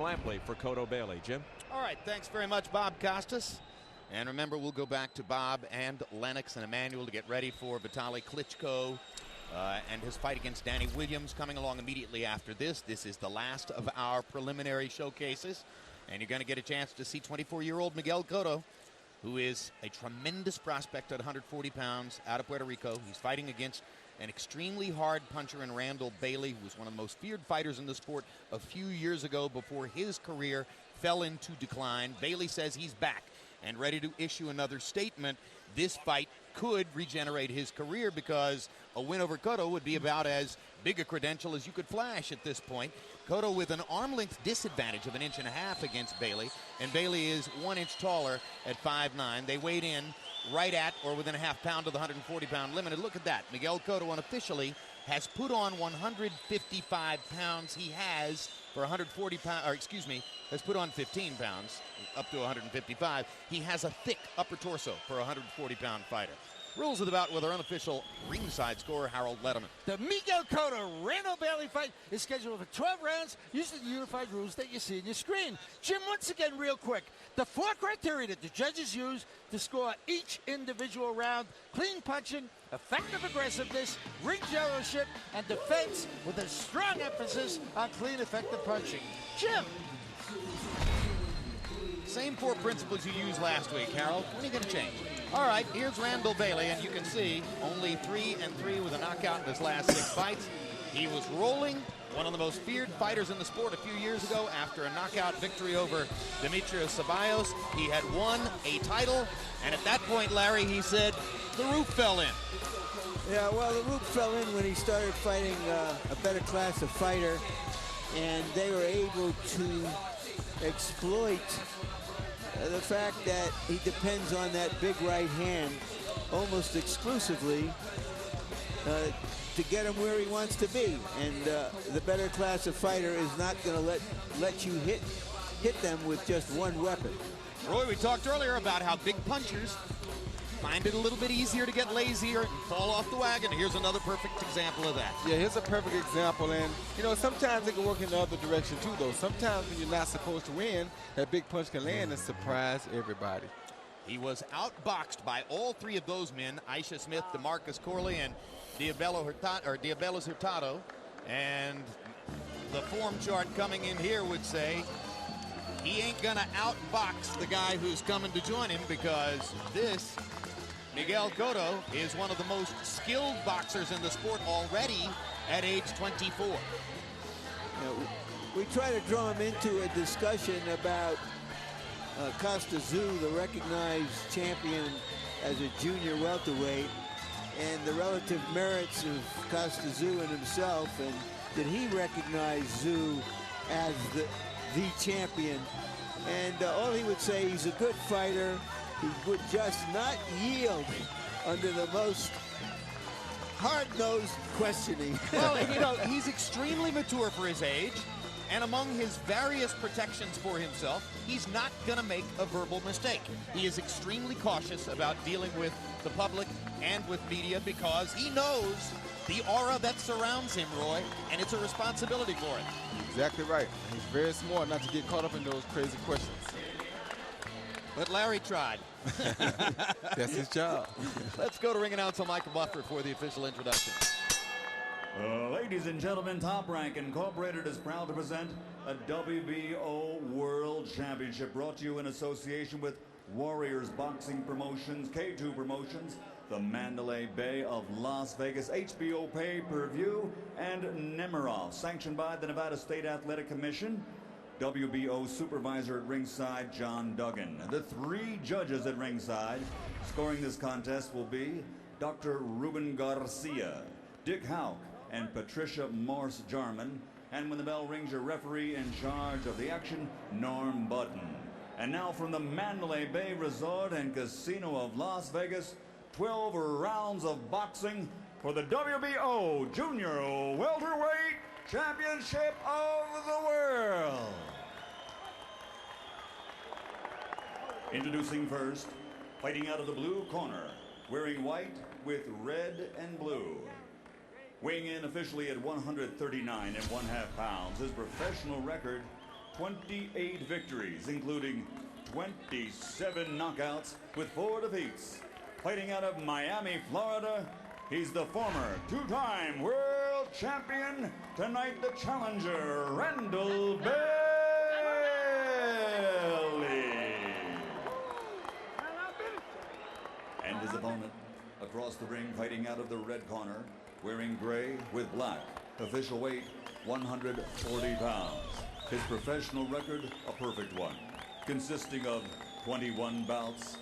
Lampley for Cotto Bailey. Jim? All right, thanks very much, Bob Costas. And remember, we'll go back to Bob and Lennox and Emmanuel to get ready for Vitaly Klitschko and his fight against Danny Williams coming along immediately after this. This is the last of our preliminary showcases. And you're going to get a chance to see 24-year-old Miguel Cotto, who is a tremendous prospect at 140 pounds out of Puerto Rico. He's fighting against an extremely hard puncher in Randall Bailey, who was one of the most feared fighters in the sport a few years ago before his career fell into decline. Bailey says he's back and ready to issue another statement. This fight could regenerate his career because a win over Cotto would be about as big a credential as you could flash at this point. Cotto with an arm-length disadvantage of 1.5 inches against Bailey, and Bailey is 1 inch taller at 5'9". They weighed in right at or within a half pound of the 140-pound limit. And look at that. Miguel Cotto unofficially has put on 155 pounds. He has for 140 pounds, or excuse me, has put on 15 pounds up to 155. He has a thick upper torso for a 140-pound fighter. Rules of the bout with our unofficial ringside scorer, Harold Letterman. The Miguel Cotto Randall Bailey fight is scheduled for 12 rounds using the unified rules that you see on your screen. Jim, once again, real quick, the 4 criteria that the judges use to score each individual round: clean punching, effective aggressiveness, ring generalship, and defense, with a strong emphasis on clean, effective punching. Jim. Same 4 principles you used last week, Harold. When are you going to change? All right, here's Randall Bailey, and you can see only 3-3 with a knockout in his last 6 fights. He was rolling, one of the most feared fighters in the sport a few years ago after a knockout victory over Demetrios Ceballos. He had won a title, and at that point, Larry, he said the roof fell in. Yeah, well, the roof fell in when he started fighting a better class of fighter, and they were able to exploit the fact that he depends on that big right hand almost exclusively to get him where he wants to be. And the better class of fighter is not going to let you hit them with just one weapon. Roy, we talked earlier about how big punchers find it a little bit easier to get lazier and fall off the wagon. Here's another perfect example of that. Yeah, here's a perfect example. And, you know, sometimes it can work in the other direction, too, though. Sometimes when you're not supposed to win, that big punch can land and surprise everybody. He was outboxed by all 3 of those men, Aisha Smith, DeMarcus Corley, and Diabelos Hurtado. And the form chart coming in here would say he ain't gonna outbox the guy who's coming to join him, because this Miguel Cotto is one of the most skilled boxers in the sport already at age 24. You know, we try to draw him into a discussion about Costa Tszyu, the recognized champion as a junior welterweight, and the relative merits of Costa Tszyu and himself, and did he recognize Tszyu as the champion? And all he would say, he's a good fighter. He would just not yield under the most hard-nosed questioning. Well, you know, he's extremely mature for his age, and among his various protections for himself, he's not going to make a verbal mistake. He is extremely cautious about dealing with the public and with media because he knows the aura that surrounds him, Roy, and it's a responsibility for him. Exactly right. He's very smart not to get caught up in those crazy questions. But Larry tried. That's his job. Let's go to ring announcer Michael Buffer for the official introduction. Ladies and gentlemen, Top Rank Incorporated is proud to present a WBO World Championship brought to you in association with Warriors Boxing Promotions, K2 Promotions, the Mandalay Bay of Las Vegas, HBO Pay-Per-View, and Nemiroff, sanctioned by the Nevada State Athletic Commission. WBO supervisor at ringside, John Duggan. The 3 judges at ringside scoring this contest will be Dr. Ruben Garcia, Dick Houck, and Patricia Morse-Jarman. And when the bell rings, your referee in charge of the action, Norm Button. And now from the Mandalay Bay Resort and Casino of Las Vegas, 12 rounds of boxing for the WBO Junior Welterweight Championship of the World. Introducing first, fighting out of the blue corner, wearing white with red and blue. Weighing in officially at 139.5 pounds, his professional record 28 victories, including 27 knockouts with 4 defeats. Fighting out of Miami, Florida, he's the former 2-time world champion. Tonight, the challenger, Randall Bailey. And his opponent across the ring, fighting out of the red corner, wearing gray with black. Official weight, 140 pounds. His professional record, a perfect one, consisting of 21 bouts,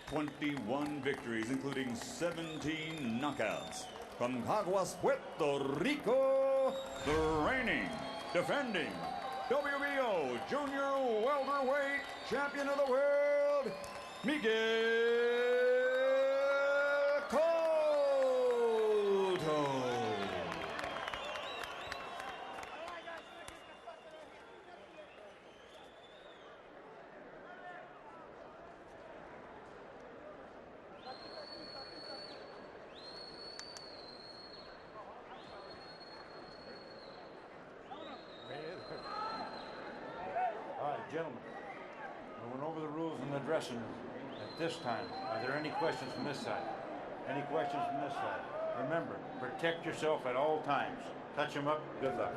21 victories, including 17 knockouts. From Caguas, Puerto Rico, the reigning, defending WBO Junior Welterweight Champion of the World, Miguel. Gentlemen, we went over the rules in the dressing room. At this time, are there any questions from this side? Any questions from this side? Remember, protect yourself at all times. Touch them up, good luck.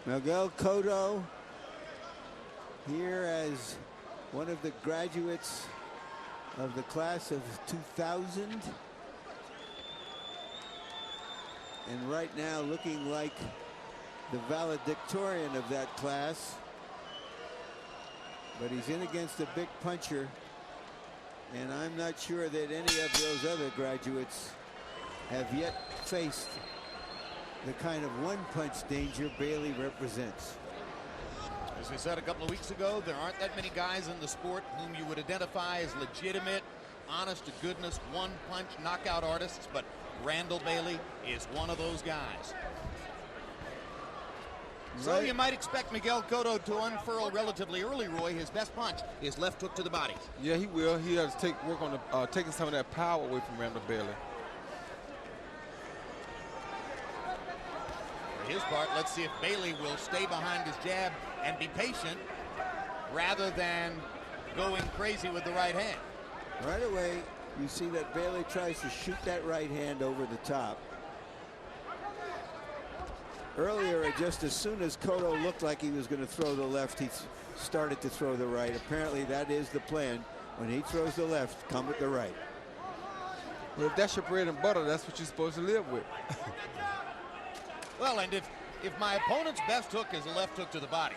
Miguel Cotto here as one of the graduates of the class of 2000. And right now looking like the valedictorian of that class. But he's in against a big puncher. And I'm not sure that any of those other graduates have yet faced the kind of one-punch danger Bailey represents. As we said a couple of weeks ago, there aren't that many guys in the sport whom you would identify as legitimate, honest-to-goodness, one-punch knockout artists, but Randall Bailey is one of those guys. So you might expect Miguel Cotto to unfurl relatively early, Roy. His best punch is left hook to the body. Yeah, he will. He has to work on taking some of that power away from Randall Bailey. For his part, let's see if Bailey will stay behind his jab and be patient rather than going crazy with the right hand. Right away, you see that Bailey tries to shoot that right hand over the top. Earlier, just as soon as Cotto looked like he was going to throw the left, he started to throw the right. Apparently, that is the plan. When he throws the left, come with the right. Well, if that's your bread and butter, that's what you're supposed to live with. Well, and if my opponent's best hook is a left hook to the body,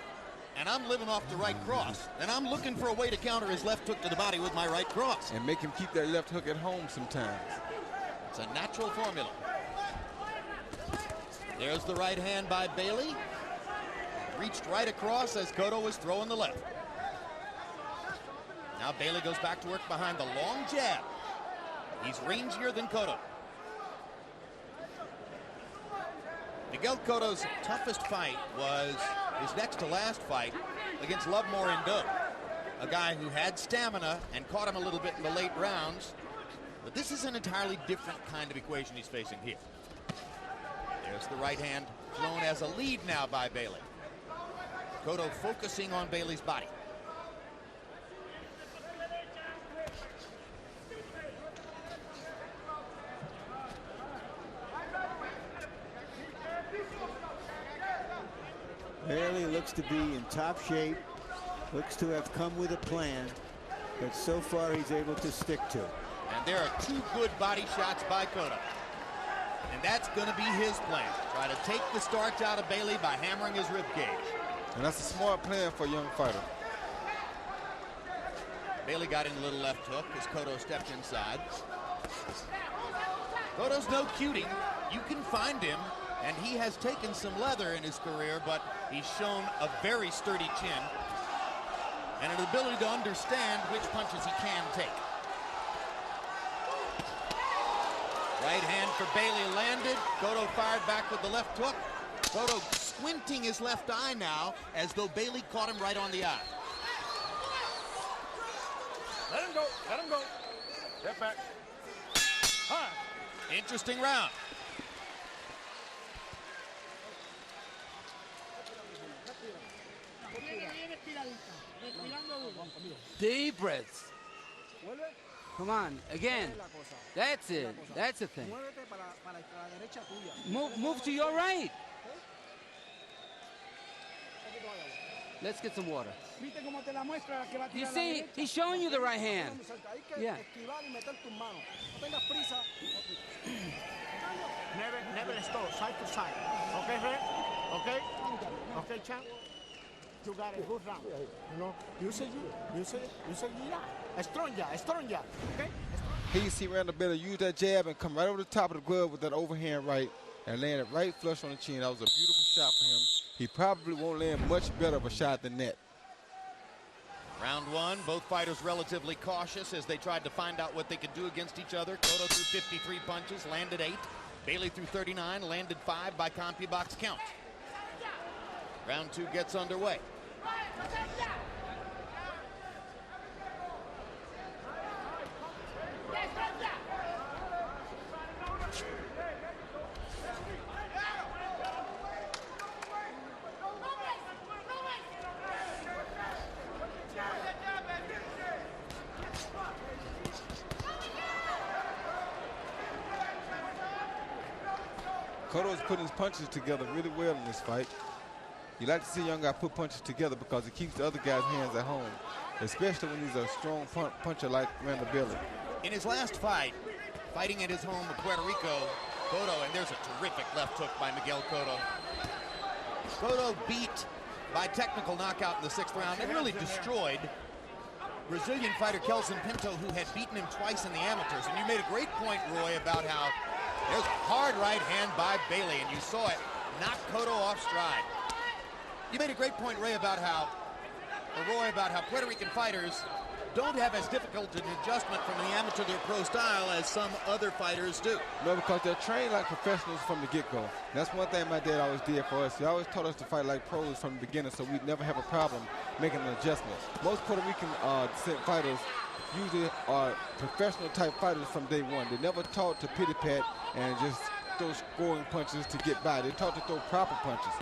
and I'm living off the right cross, then I'm looking for a way to counter his left hook to the body with my right cross. And make him keep that left hook at home sometimes. It's a natural formula. There's the right hand by Bailey. Reached right across as Cotto was throwing the left. Now Bailey goes back to work behind the long jab. He's rangier than Cotto. Miguel Cotto's toughest fight was his next to last fight against Lovemore Indo, a guy who had stamina and caught him a little bit in the late rounds. But this is an entirely different kind of equation he's facing here. There's the right hand thrown as a lead now by Bailey. Cotto focusing on Bailey's body. Bailey looks to be in top shape, looks to have come with a plan that so far he's able to stick to. And there are two good body shots by Cotto. And that's going to be his plan. Try to take the starch out of Bailey by hammering his rib cage. And that's a smart plan for a young fighter. Bailey got in a little left hook as Cotto stepped inside. Cotto's no cutie. You can find him, and he has taken some leather in his career, but he's shown a very sturdy chin and an ability to understand which punches he can take. Right hand for Bailey landed. Cotto fired back with the left hook. Cotto squinting his left eye now as though Bailey caught him right on the eye. Let him go. Let him go. Step back. Huh. Interesting round. Deep breaths. Come on, again. That's it. That's the thing. Move to your right. Let's get some water. You see, he's showing you the right hand. Yeah. Never stop, side to side. Okay, Red? Okay? Okay, champ? You got a good round. You know, you say yeah. Strong yeah. Okay? Here you see Randall Bailey use that jab and come right over the top of the glove with that overhand right and land it right flush on the chin. That was a beautiful shot for him. He probably won't land much better of a shot than that. Round one, both fighters relatively cautious as they tried to find out what they could do against each other. Cotto threw 53 punches, landed 8. Bailey threw 39, landed 5 by CompuBox count. Round two gets underway. Cotto's putting his punches together really well in this fight. You like to see a young guy put punches together because it keeps the other guy's hands at home, especially when he's a strong puncher like Randall Bailey. In his last fight, fighting at his home of Puerto Rico, Cotto, and there's a terrific left hook by Miguel Cotto. Cotto beat by technical knockout in the 6th round and really destroyed Brazilian fighter Kelson Pinto, who had beaten him twice in the amateurs. And you made a great point, Roy, about how there's a hard right hand by Bailey, and you saw it knock Cotto off stride. You made a great point, Roy, about how Puerto Rican fighters don't have as difficult an adjustment from the amateur to the pro style as some other fighters do. No, because they're trained like professionals from the get-go. That's one thing my dad always did for us. He always taught us to fight like pros from the beginning, so we'd never have a problem making an adjustment. Most Puerto Rican descent fighters usually are professional type fighters from day one. They never taught to pity-pat and just throw scoring punches to get by. They taught to throw proper punches.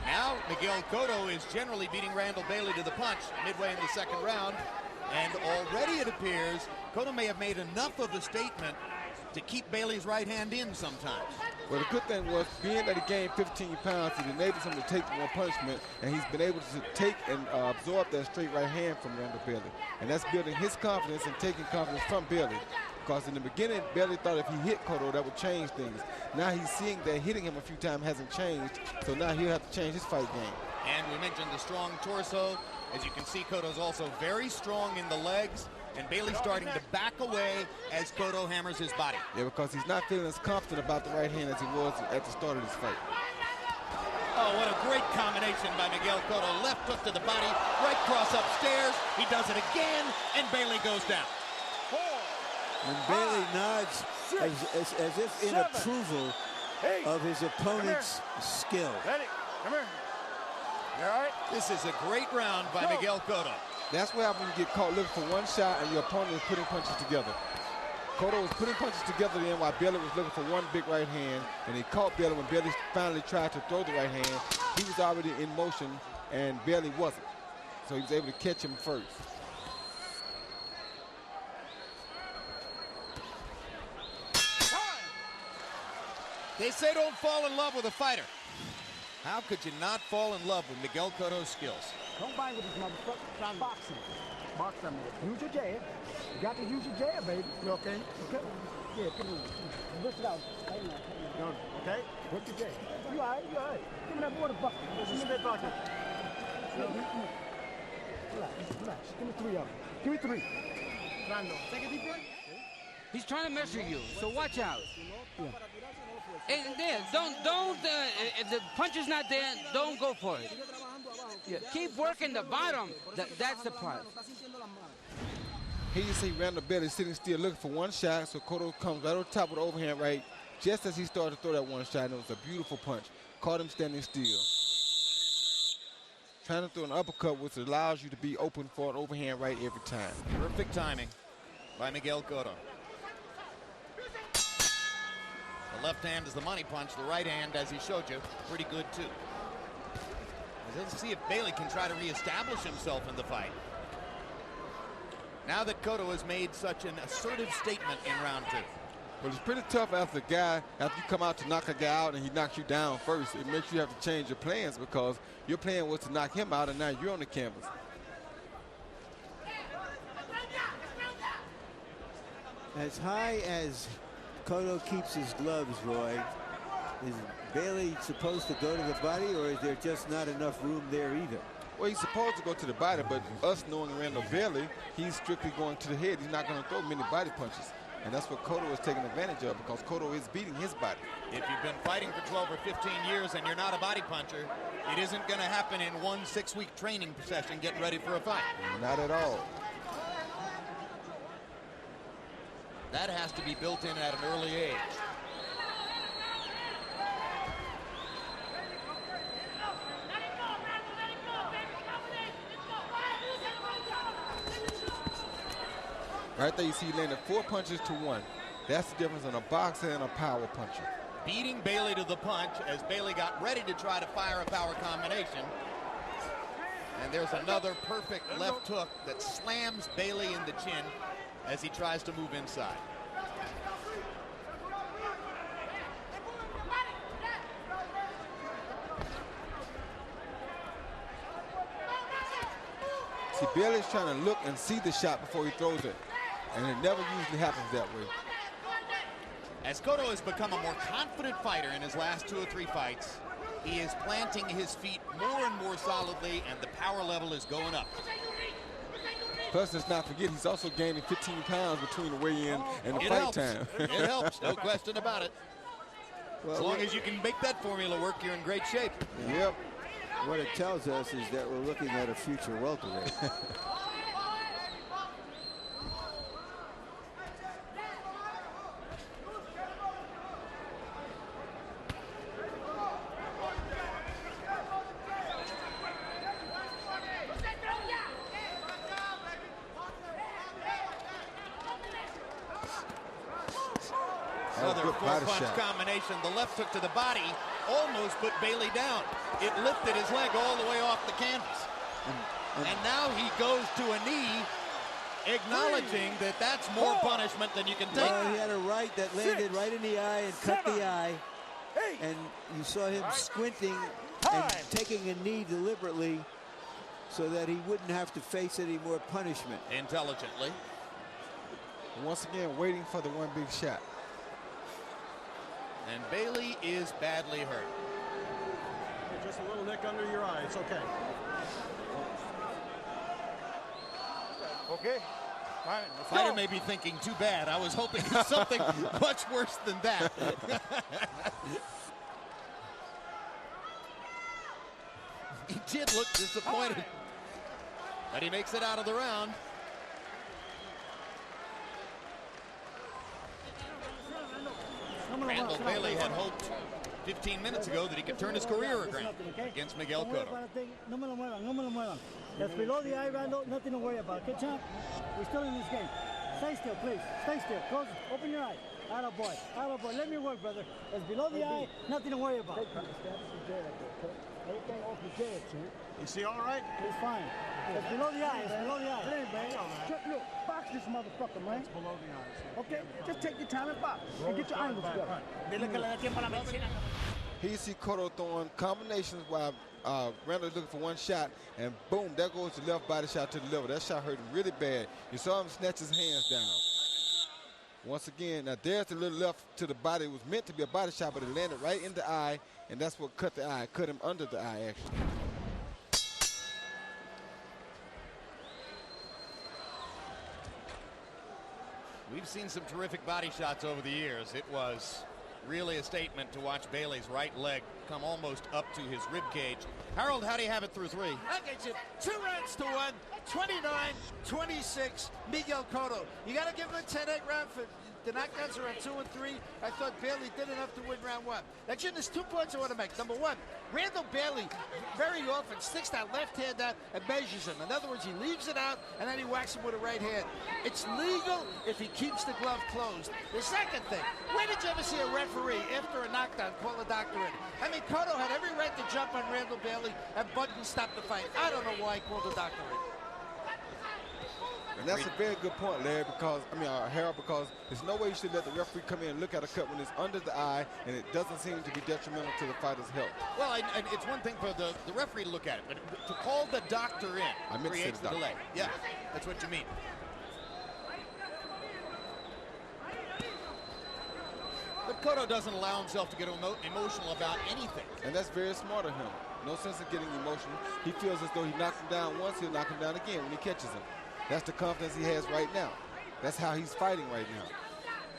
Now Miguel Cotto is generally beating Randall Bailey to the punch midway in the 2nd round. And already it appears Cotto may have made enough of a statement to keep Bailey's right hand in sometimes. Well, the good thing was, being that he gained 15 pounds, it enabled him to take more punishment, and he's been able to take and absorb that straight right hand from Randall Bailey. And that's building his confidence and taking confidence from Bailey. Because in the beginning, Bailey thought if he hit Cotto, that would change things. Now he's seeing that hitting him a few times hasn't changed, so now he'll have to change his fight game. And we mentioned the strong torso. As you can see, Cotto's also very strong in the legs, and Bailey's starting to back away as Cotto hammers his body. Yeah, because he's not feeling as confident about the right hand as he was at the start of this fight. Oh, what a great combination by Miguel Cotto. Left hook to the body, right cross upstairs. He does it again, and Bailey goes down. And Bailey nods as if in approval of his opponent's skill. Ready? Come here. You all right? This is a great round by Miguel Cotto. That's what happens when you get caught looking for one shot and your opponent is putting punches together. Cotto was putting punches together then while Bailey was looking for one big right hand, and he caught Bailey when Bailey finally tried to throw the right hand. He was already in motion, and Bailey wasn't. So he was able to catch him first. They say don't fall in love with a fighter. How could you not fall in love with Miguel Cotto's skills? Don't bang with this motherfucker. Try boxing. Boxing. Use your jab. You got to use your jab, baby. You okay? Okay? Yeah, come on. Lift it out. Tighten up. Okay? What's your jab? You all right? You all right? Give me that water bucket. Give me that bucket. Relax. Give me 3 of them. Give me 3. Randall, take a deep breath. He's trying to measure you, so watch out. Yeah. And there, if the punch is not there, don't go for it. Yeah, keep working the bottom. That's the part. Here you see Randall Bailey sitting still looking for one shot, so Cotto comes right on top of the overhand right just as he started to throw that one shot, and it was a beautiful punch. Caught him standing still. Trying to throw an uppercut, which allows you to be open for an overhand right every time. Perfect timing by Miguel Cotto. The left hand is the money punch. The right hand, as he showed you, pretty good too. Let's see if Bailey can try to reestablish himself in the fight. Now that Cotto has made such an assertive statement in round 2. Well, it's pretty tough after you come out to knock a guy out and he knocks you down first. It makes you have to change your plans because your plan was to knock him out and now you're on the canvas. As high as Cotto keeps his gloves, Roy, is Bailey supposed to go to the body, or is there just not enough room there either? Well, he's supposed to go to the body, but us knowing Randall Bailey, he's strictly going to the head. He's not going to throw many body punches. And that's what Cotto is taking advantage of, because Cotto is beating his body. If you've been fighting for 12 or 15 years and you're not a body puncher, it isn't going to happen in one 6-week training session getting ready for a fight. Not at all. That has to be built in at an early age. Right there you see he landed 4 punches to 1. That's the difference in a boxer and a power puncher. Beating Bailey to the punch as Bailey got ready to try to fire a power combination. And there's another perfect left hook that slams Bailey in the chin as he tries to move inside. See, Bailey's trying to look and see the shot before he throws it. And it never usually happens that way. As Cotto has become a more confident fighter in his last 2 or 3 fights, he is planting his feet more and more solidly, and the power level is going up. Plus, let's not forget, he's also gaining 15 pounds between the weigh-in and the It fight helps. time. It helps, no question about it. As long as you can make that formula work, you're in great shape. Yep. What it tells us is that we're looking at a future welterweight. Another 4-punch combination. The left hook to the body almost put Bailey down. It lifted his leg all the way off the canvas. And now he goes to a knee, acknowledging that that's more punishment than you can take. Well, he had a right that landed right in the eye and cut the eye. And you saw him squinting and taking a knee deliberately so that he wouldn't have to face any more punishment. Intelligently. Once again, waiting for the one big shot. And Bailey is badly hurt. Just a little nick under your eye. It's okay. Okay. Fine. The fighter may be thinking, too bad. I was hoping it's something much worse than that. He did look disappointed. But he makes it out of the round. Randall Bailey had hoped 15 minutes ago that he could turn his career around against Miguel Cotto. No me lo muevan, no me lo muevan. That's below the eye, Randall, nothing to worry about. Okay, champ? We're still in this game. Stay still, please. Stay still. Close, open your eye. Atta boy. Atta boy. Let me work, brother. It's below the eye, nothing to worry about. Everything off the jail, champ. Is he all right? He's fine. It's below the eye. It's below the eye. Hey, man. Look, box this motherfucker, man. It's below the eyes. Okay, just take your time and box. And get your angles together. Here you see Cotto throwing combinations while Randall looking for one shot, and boom, there goes the left body shot to the liver. That shot hurt him really bad. You saw him snatch his hands down. Once again, now there's the little left to the body. It was meant to be a body shot, but it landed right in the eye, and that's what cut the eye, cut him under the eye, actually. We've seen some terrific body shots over the years. It was really a statement to watch Bailey's right leg come almost up to his rib cage. Harold, how do you have it through 3? Okay, Jim. 2 rounds to 1, 29-26, Miguel Cotto. You got to give him a 10-8 round for The knockdowns are at 2 and 3. I thought Bailey did enough to win round 1. Now, Jim, there's 2 points I want to make. Number 1, Randall Bailey very often sticks that left hand out and measures him. In other words, he leaves it out and then he whacks him with a right hand. It's legal if he keeps the glove closed. The second thing, when did you ever see a referee after a knockdown call a doctor in? I mean, Cotto had every right to jump on Randall Bailey and Button stopped the fight. I don't know why he called the doctor in. And that's a very good point, Larry, because, Harold, because there's no way you should let the referee come in and look at a cut when it's under the eye and it doesn't seem to be detrimental to the fighter's health. Well, it's one thing for the referee to look at it, but to call the doctor in creates the delay. Yeah, that's what you mean. But Cotto doesn't allow himself to get emotional about anything. And that's very smart of him. No sense of getting emotional. He feels as though he knocked him down once, he'll knock him down again when he catches him. That's the confidence he has right now. That's how he's fighting right now.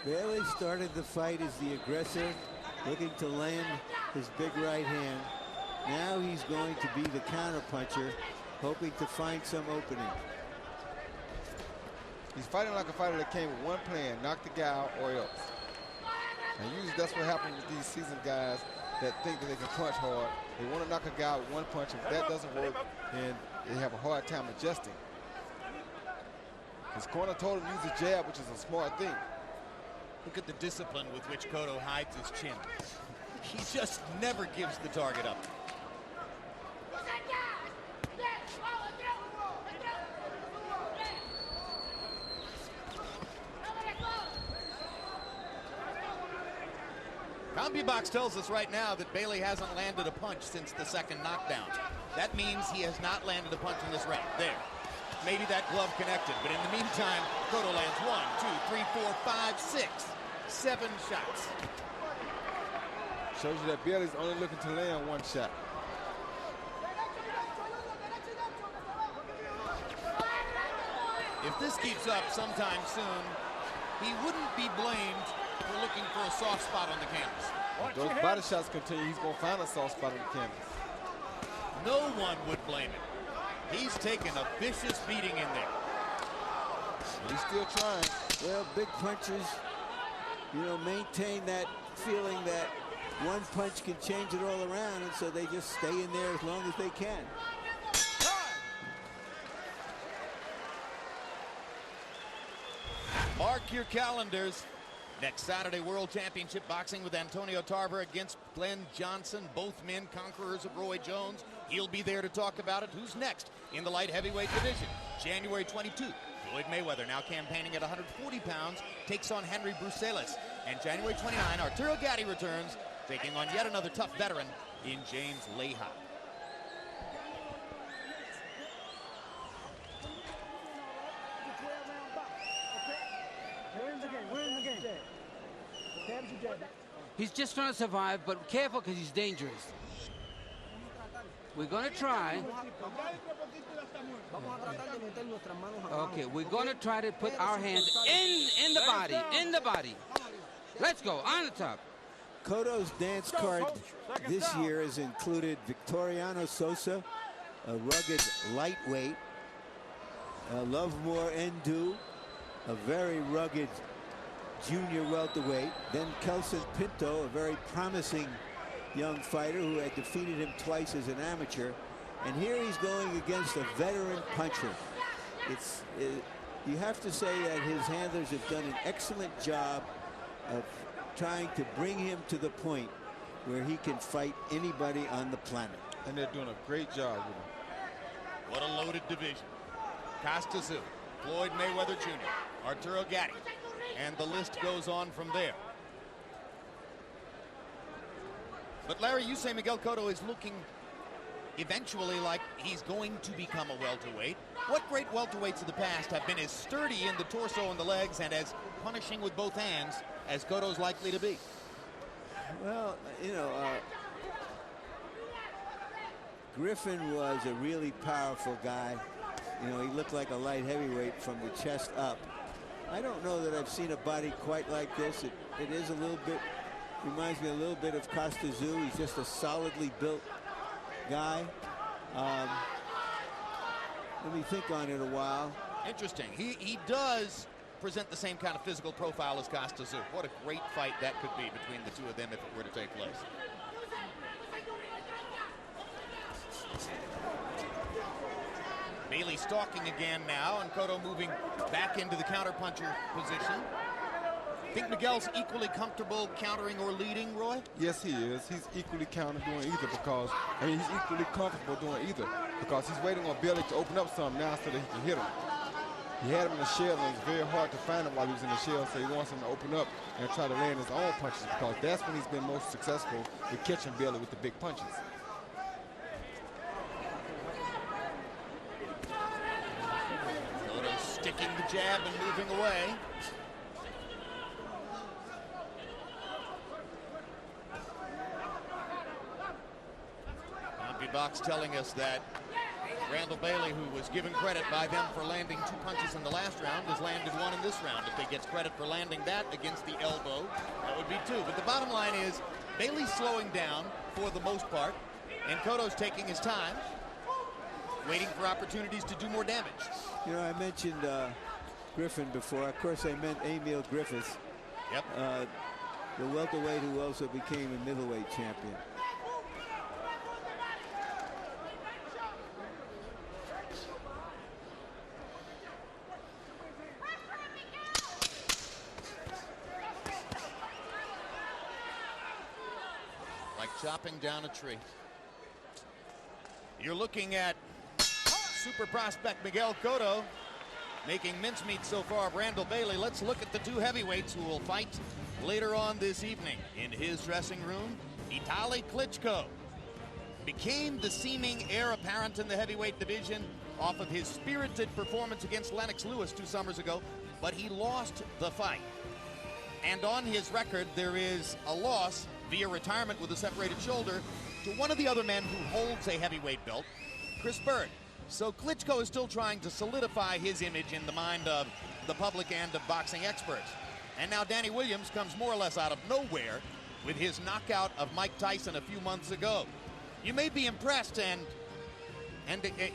Bailey started the fight as the aggressor, looking to land his big right hand. Now he's going to be the counterpuncher, hoping to find some opening. He's fighting like a fighter that came with one plan, knock the guy out or else. And usually that's what happens with these seasoned guys that think that they can punch hard. They want to knock a guy out with one punch, and if that doesn't work, then they have a hard time adjusting. His corner told him to use a jab, which is a smart thing. Look at the discipline with which Cotto hides his chin. He just never gives the target up. CompuBox tells us right now that Bailey hasn't landed a punch since the second knockdown. That means he has not landed a punch in this round. There. Maybe that glove connected, but in the meantime, Cotto lands 1, 2, 3, 4, 5, 6, 7 shots. Shows you that Bailey's only looking to land one shot. If this keeps up sometime soon, he wouldn't be blamed for looking for a soft spot on the canvas. If those body shots continue, he's going to find a soft spot on the canvas. No one would blame him. He's taken a vicious beating in there. He's still trying. Well, big punchers, maintain that feeling that one punch can change it all around, and so they just stay in there as long as they can. Mark your calendars. Next Saturday, World Championship Boxing with Antonio Tarver against Glenn Johnson. Both men conquerors of Roy Jones. He'll be there to talk about it. Who's next in the light heavyweight division? January 22, Floyd Mayweather, now campaigning at 140 pounds, takes on Henry Bruselas. And January 29, Arturo Gatti returns, taking on yet another tough veteran in James Leha. He's just trying to survive, but careful because he's dangerous. We're going to try. Okay, we're going to try to put our hands in the body. Let's go, on the top. Cotto's dance card this year has included Victoriano Sosa, a rugged lightweight, Lovemore Ndu, a very rugged junior welterweight, then Kelson Pinto, a very promising young fighter who had defeated him twice as an amateur, and here he's going against a veteran puncher. You have to say that his handlers have done an excellent job of trying to bring him to the point where he can fight anybody on the planet. And they're doing a great job with him. What a loaded division. Costa Tszyu, Floyd Mayweather Jr., Arturo Gatti, and the list goes on from there. But Larry, you say Miguel Cotto is looking eventually like he's going to become a welterweight. What great welterweights of the past have been as sturdy in the torso and the legs and as punishing with both hands as Cotto's likely to be? Well, Griffin was a really powerful guy. He looked like a light heavyweight from the chest up. I don't know that I've seen a body quite like this. It is a little bit, reminds me a little bit of Costa Tszyu. He's just a solidly built guy. Let me think on it a while. Interesting. He does present the same kind of physical profile as Costa Tszyu. What a great fight that could be between the two of them if it were to take place. Bailey stalking again now, and Cotto moving back into the counterpuncher position. Think Miguel's equally comfortable countering or leading, Roy? Yes, he is. He's equally counter doing either because, he's equally comfortable doing either because he's waiting on Bailey to open up some now so that he can hit him. He had him in the shell, and it's very hard to find him while he was in the shell, so he wants him to open up and try to land his own punches because that's when he's been most successful with catching Bailey with the big punches. Cotto sticking the jab and moving away. Box telling us that Randall Bailey, who was given credit by them for landing 2 punches in the last round, has landed 1 in this round. If he gets credit for landing that against the elbow, that would be 2. But the bottom line is Bailey's slowing down for the most part, and Cotto's taking his time, waiting for opportunities to do more damage. You know, I mentioned Griffin before. Of course, I meant Emil Griffiths. Yep. The welterweight who also became a middleweight champion. Chopping down a tree. You're looking at super prospect Miguel Cotto making mincemeat so far of Randall Bailey. Let's look at the 2 heavyweights who will fight later on this evening. In his dressing room, Vitaly Klitschko became the seeming heir apparent in the heavyweight division off of his spirited performance against Lennox Lewis 2 summers ago, but he lost the fight. And on his record, there is a loss via retirement with a separated shoulder to one of the other men who holds a heavyweight belt, Chris Bird. So Klitschko is still trying to solidify his image in the mind of the public and of boxing experts. And now Danny Williams comes more or less out of nowhere with his knockout of Mike Tyson a few months ago. You may be impressed and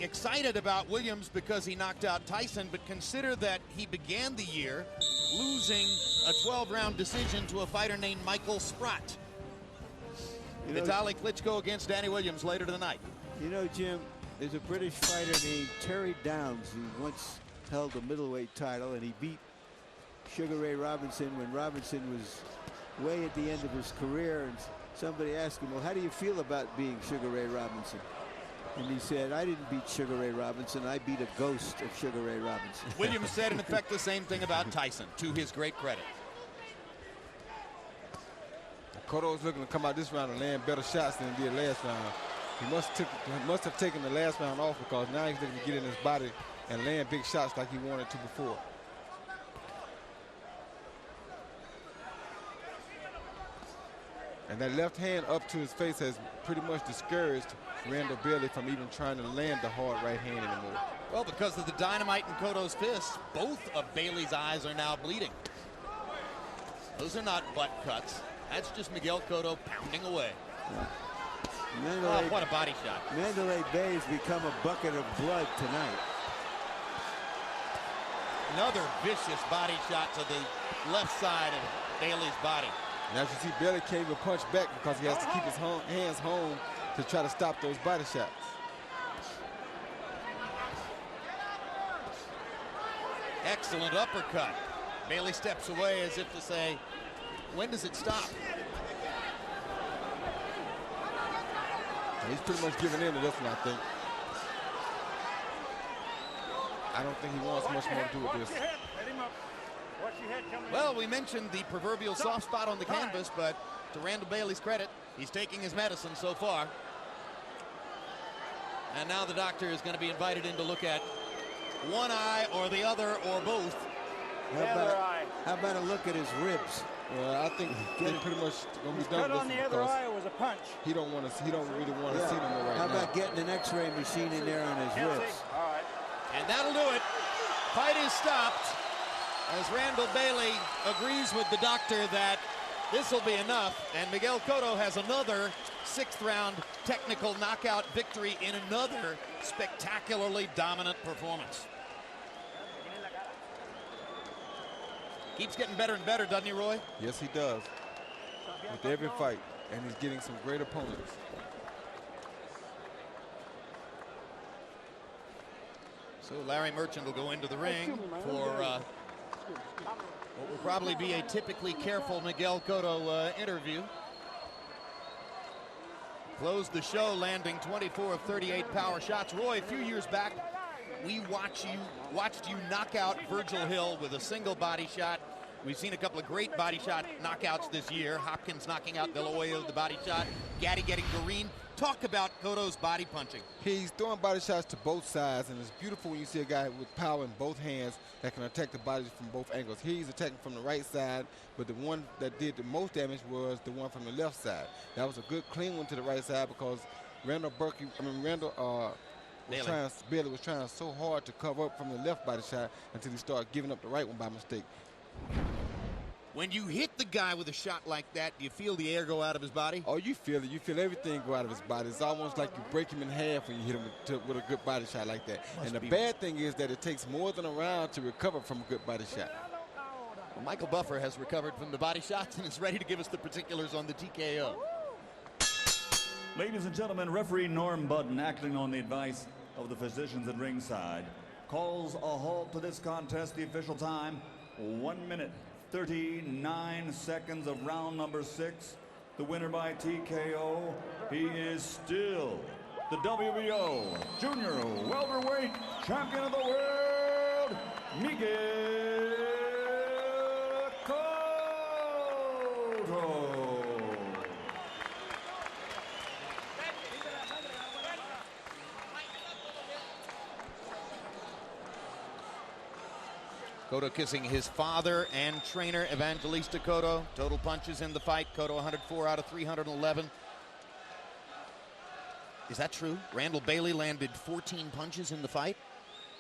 excited about Williams because he knocked out Tyson, but consider that he began the year losing a 12-round decision to a fighter named Michael Spratt. Vitaly Klitschko against Danny Williams later tonight. You know, Jim, there's a British fighter named Terry Downs who once held a middleweight title, and he beat Sugar Ray Robinson when Robinson was way at the end of his career. And somebody asked him, well, how do you feel about being Sugar Ray Robinson? And he said, I didn't beat Sugar Ray Robinson, I beat a ghost of Sugar Ray Robinson. Williams said, in effect, the same thing about Tyson, to his great credit. Cotto is looking to come out this round and land better shots than he did last round. He must have taken the last round off because now he's looking to get in his body and land big shots like he wanted to before. And that left hand up to his face has pretty much discouraged Randall Bailey from even trying to land the hard right hand anymore. Well, because of the dynamite in Cotto's fists, both of Bailey's eyes are now bleeding. Those are not butt cuts. That's just Miguel Cotto pounding away. Mandalay, what a body shot. Mandalay Bay has become a bucket of blood tonight. Another vicious body shot to the left side of Bailey's body. And as you see, Bailey can't even punch back because he has to keep his hands home to try to stop those body shots. Excellent uppercut. Bailey steps away as if to say, when does it stop? He's pretty much giving in to this one, I think. I don't think he wants much more to do with this. Well, we mentioned the proverbial soft spot on the canvas, but to Randall Bailey's credit, he's taking his medicine so far. And now the doctor is going to be invited in to look at one eye or the other or both. How about a look at his ribs? Well, I think they're pretty much going to be done with on him the other eye was a punch. He don't really want to see them right now. How about getting an X-ray machine in there on his ribs? All right. And that'll do it. Fight is stopped as Randall Bailey agrees with the doctor that this will be enough, and Miguel Cotto has another 6th round technical knockout victory in another spectacularly dominant performance. Keeps getting better and better, doesn't he, Roy? Yes, he does. With every fight, and he's getting some great opponents. So Larry Merchant will go into the ring for what will probably be a typically careful Miguel Cotto interview. Closed the show, landing 24 of 38 power shots. Roy, a few years back, we watched you knock out Virgil Hill with a single body shot. We've seen a couple of great body shot knockouts this year. Hopkins knocking out De La Hoya with the body shot. Gaddy getting Green. Talk about Cotto's body punching. He's throwing body shots to both sides, and it's beautiful when you see a guy with power in both hands that can attack the bodies from both angles. He's attacking from the right side, but the one that did the most damage was the one from the left side. That was a good clean one to the right side because Bailey was trying so hard to cover up from the left body shot until he started giving up the right one by mistake. When you hit the guy with a shot like that, do you feel the air go out of his body? Oh, you feel it. You feel everything go out of his body. It's almost like you break him in half when you hit him with a good body shot like that. And the bad thing is that it takes more than a round to recover from a good body shot. Well, Michael Buffer has recovered from the body shots and is ready to give us the particulars on the TKO. Ladies and gentlemen, referee Norm Budden, acting on the advice of the physicians at ringside, calls a halt to this contest. The official time, 1 minute, 39 seconds of round number 6. The winner by TKO. He is still the WBO Junior Welterweight Champion of the World, Miguel Cotto. Cotto kissing his father and trainer, Evangelista Cotto. Total punches in the fight. Cotto 104 out of 311. Is that true? Randall Bailey landed 14 punches in the fight?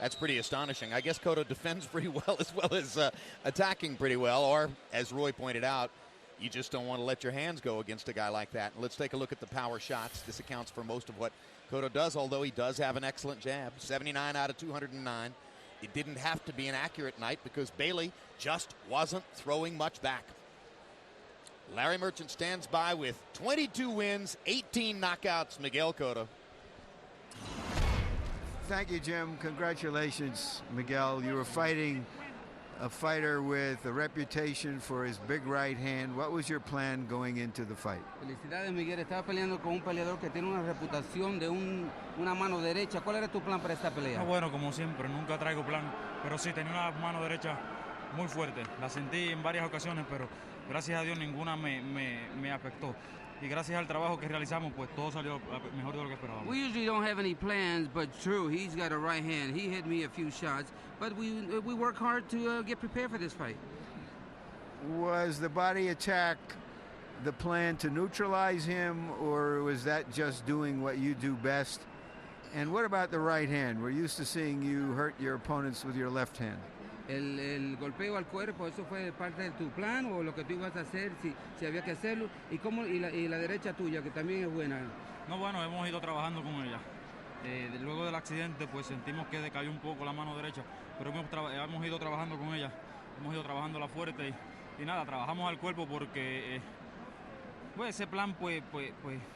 That's pretty astonishing. I guess Cotto defends pretty well as attacking pretty well. Or, as Roy pointed out, you just don't want to let your hands go against a guy like that. And let's take a look at the power shots. This accounts for most of what Cotto does, although he does have an excellent jab. 79 out of 209. It didn't have to be an accurate night because Bailey just wasn't throwing much back. Larry Merchant stands by with 22 wins, 18 knockouts. Miguel Cotto. Thank you, Jim. Congratulations, Miguel. You were fighting a fighter with a reputation for his big right hand. What was your plan going into the fight? Felicidades, Miguel. Estaba peleando con un peleador que tiene una reputación de una mano derecha. ¿Cuál era tu plan para esta pelea? No, bueno, como siempre, nunca traigo plan, pero sí, tenía una mano derecha muy fuerte. La sentí en varias ocasiones, pero gracias a Dios ninguna me afectó. Y gracias al trabajo que realizamos, pues todo salió mejor de lo que esperábamos. We usually don't have any plans, but true, he's got a right hand. He hit me a few shots, but we work hard to get prepared for this fight. Was the body attack the plan to neutralize him, or was that just doing what you do best? And what about the right hand? We're used to seeing you hurt your opponents with your left hand. El golpeo al cuerpo, ¿eso fue parte de tu plan o lo que tú ibas a hacer, si había que hacerlo? ¿Y la derecha tuya, que también es buena? No, bueno, hemos ido trabajando con ella. Luego del accidente, pues sentimos que decayó un poco la mano derecha, pero hemos ido trabajando con ella, hemos ido trabajándola fuerte y nada, trabajamos al cuerpo porque pues ese plan, pues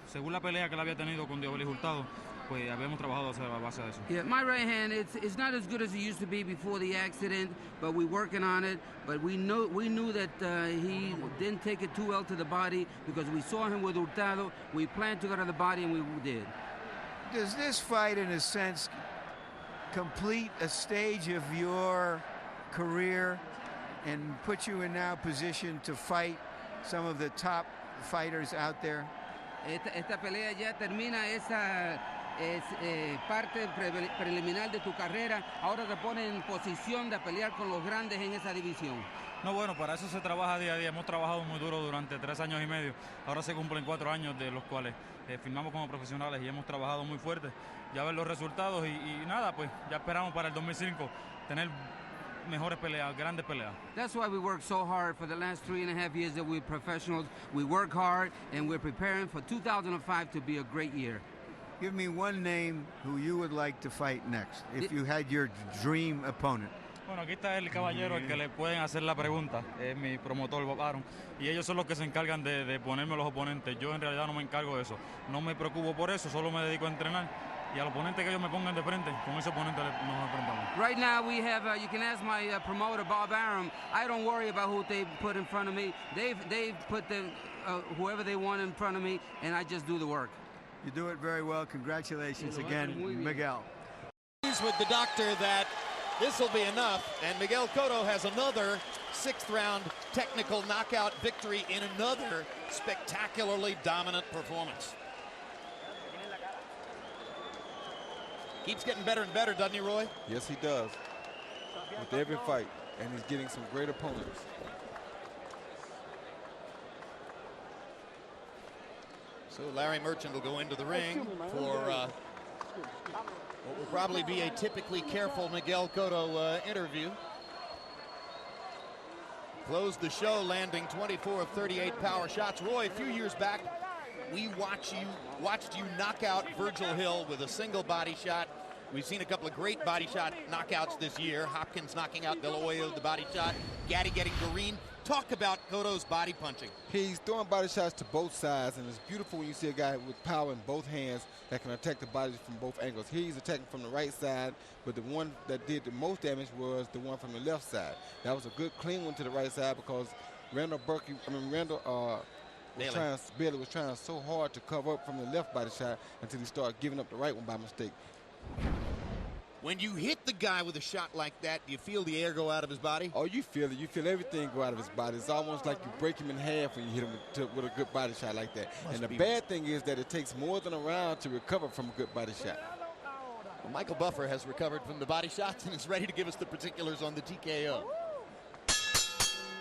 según la pelea que él había tenido con Diabelis Hurtado, pues habíamos trabajado a base de eso. Yeah, my right hand, it's not as good as it used to be before the accident, but we're working on it. But we knew that he didn't take it too well to the body because we saw him with Hurtado. We planned to go to the body, and we did. Does this fight, in a sense, complete a stage of your career and put you in now position to fight some of the top fighters out there? Esta pelea ya termina esa parte preliminar de tu carrera. Ahora te pone en posición de pelear con los grandes en esa división. No, bueno, para eso se trabaja día a día. Hemos trabajado muy duro durante 3 años y medio. Ahora se cumplen 4 años de los cuales firmamos como profesionales y hemos trabajado muy fuerte. Ya ver los resultados y nada, pues ya esperamos para el 2005 tener mejores peleas, grandes peleas. That's why we work so hard for the last 3.5 years that we're professionals. We work hard and we're preparing for 2005 to be a great year. Give me one name who you would like to fight next if you had your dream opponent. Bueno, aquí está el caballero el que le pueden hacer la pregunta, es mi promotor Bob Aaron, y ellos son los que se encargan de ponerme a los oponentes. Yo en realidad no me encargo de eso, no me preocupo por eso, solo me dedico a entrenar, y al oponente que ellos me pongan de frente, con ese oponente nos enfrentamos. Right now we have, you can ask my promoter Bob Aaron, I don't worry about who they put in front of me. They've put whoever they want in front of me, and I just do the work. You do it very well. Congratulations again, Miguel. With the doctor that this will be enough, and Miguel Cotto has another 6th-round technical knockout victory in another spectacularly dominant performance. Keeps getting better and better, doesn't he, Roy? Yes, he does. With every fight, and he's getting some great opponents. So Larry Merchant will go into the ring for what will probably be a typically careful Miguel Cotto interview. Closed the show, landing 24 of 38 power shots. Roy, a few years back, we watched you knock out Virgil Hill with a single body shot. We've seen a couple of great body shot knockouts this year. Hopkins knocking out De La Hoya with the body shot. Gaddy getting Green. Talk about Cotto's body punching. He's throwing body shots to both sides, and it's beautiful when you see a guy with power in both hands that can attack the body from both angles. He's attacking from the right side, but the one that did the most damage was the one from the left side. That was a good clean one to the right side because Bailey was trying so hard to cover up from the left body shot until he started giving up the right one by mistake. When you hit the guy with a shot like that, do you feel the air go out of his body? Oh, you feel it. You feel everything go out of his body. It's almost like you break him in half when you hit him with a good body shot like that. And the bad thing is that it takes more than a round to recover from a good body shot. Well, Michael Buffer has recovered from the body shots and is ready to give us the particulars on the TKO.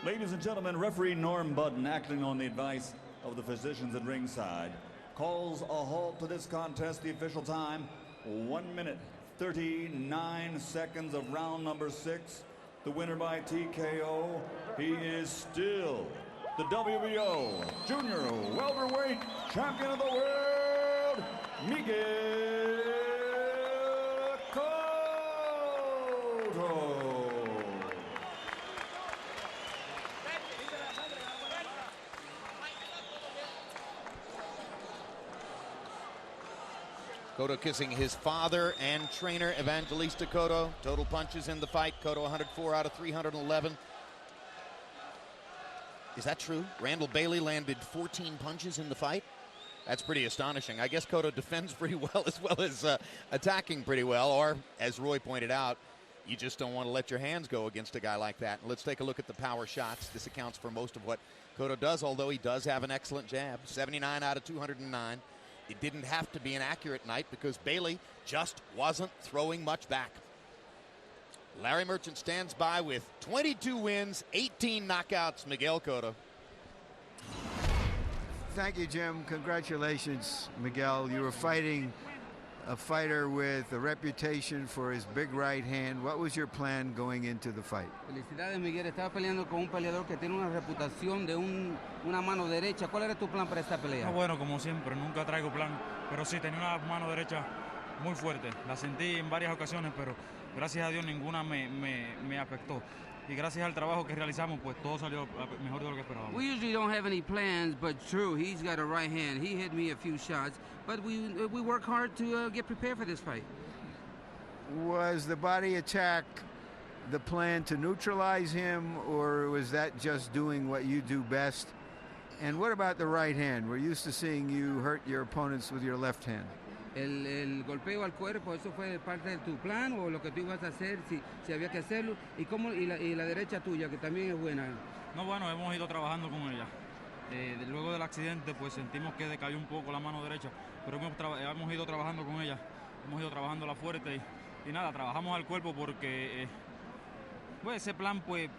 Ladies and gentlemen, referee Norm Budden, acting on the advice of the physicians at ringside, calls a halt to this contest. The official time, 1 minute, 39 seconds of round number 6. The winner by TKO. He is still the WBO Junior Welterweight Champion of the World, Miguel Cotto. Cotto kissing his father and trainer, Evangelista Cotto. Total punches in the fight. Cotto 104 out of 311. Is that true? Randall Bailey landed 14 punches in the fight? That's pretty astonishing. I guess Cotto defends pretty well as attacking pretty well. Or, as Roy pointed out, you just don't want to let your hands go against a guy like that. Let's take a look at the power shots. This accounts for most of what Cotto does, although he does have an excellent jab. 79 out of 209. It didn't have to be an accurate night because Bailey just wasn't throwing much back. Larry Merchant stands by with 22 wins, 18 knockouts. Miguel Cotto. Thank you, Jim. Congratulations, Miguel. You were fighting a fighter with a reputation for his big right hand. What was your plan going into the fight? Felicidades, Miguel. Estaba peleando con un peleador que tiene una reputación de una mano derecha. ¿Cuál era tu plan para esta pelea? Bueno, como siempre, nunca traigo plan, pero sí, tenía una mano derecha muy fuerte. La sentí en varias ocasiones, pero gracias a Dios ninguna me afectó. Y gracias al trabajo que realizamos, pues todo salió mejor de lo que esperábamos. We usually don't have any plans, but true, he's got a right hand. He hit me a few shots, but we work hard to get prepared for this fight. Was the body attack the plan to neutralize him, or was that just doing what you do best? And what about the right hand? We're used to seeing you hurt your opponents with your left hand. El golpeo al cuerpo, ¿eso fue parte de tu plan o lo que tú ibas a hacer, si había que hacerlo? ¿Y la derecha tuya, que también es buena? No, bueno, hemos ido trabajando con ella. Luego del accidente, pues sentimos que decayó un poco la mano derecha, pero hemos ido trabajando con ella. Hemos ido trabajándola fuerte y nada, trabajamos al cuerpo porque pues ese plan, pues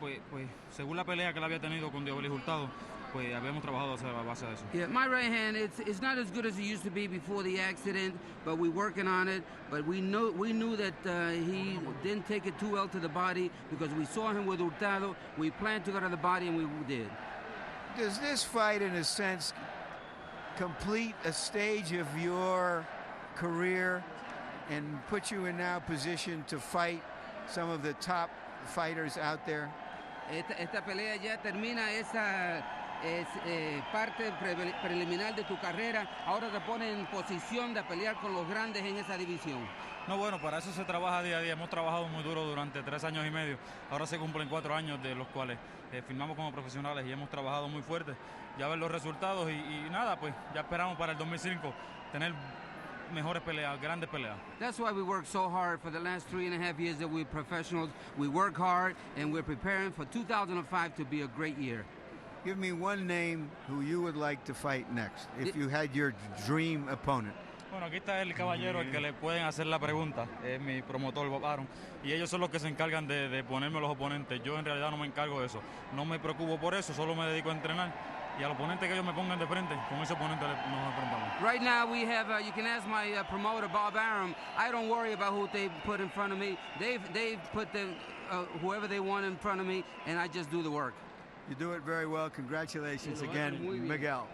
según la pelea que él había tenido con Diabelis Hurtado, pues habíamos trabajado a base de eso. Yeah, my right hand, it's not as good as it used to be before the accident, but we're working on it. But we knew that he didn't take it too well to the body because we saw him with Hurtado. We planned to go to the body, and we did. Does this fight, in a sense, complete a stage of your career and put you in now position to fight some of the top fighters out there? Esta pelea ya termina esa parte preliminar de tu carrera. Ahora te pone en posición de pelear con los grandes en esa división. No, bueno, para eso se trabaja día a día. Hemos trabajado muy duro durante 3 años y medio. Ahora se cumplen 4 años, de los cuales firmamos como profesionales y hemos trabajado muy fuerte. Ya ver los resultados y nada, pues ya esperamos para el 2005 tener mejores peleas, grandes peleas. That's why we work so hard for the last 3.5 years that we're professionals. We work hard and we're preparing for 2005 to be a great year. Give me one name who you would like to fight next, if you had your dream opponent. Bueno, aquí está el caballero al que le pueden hacer la pregunta, es mi promotor Bob Arum, y ellos son los que se encargan de ponerme los oponentes. Yo en realidad no me encargo de eso, no me preocupo por eso, solo me dedico a entrenar, y al oponente que ellos me pongan de frente, con ese oponente nos enfrentamos. Right now we have, you can ask my promoter Bob Arum, I don't worry about who they put in front of me. They've put them, whoever they want in front of me, and I just do the work. You do it very well. Congratulations again, Miguel.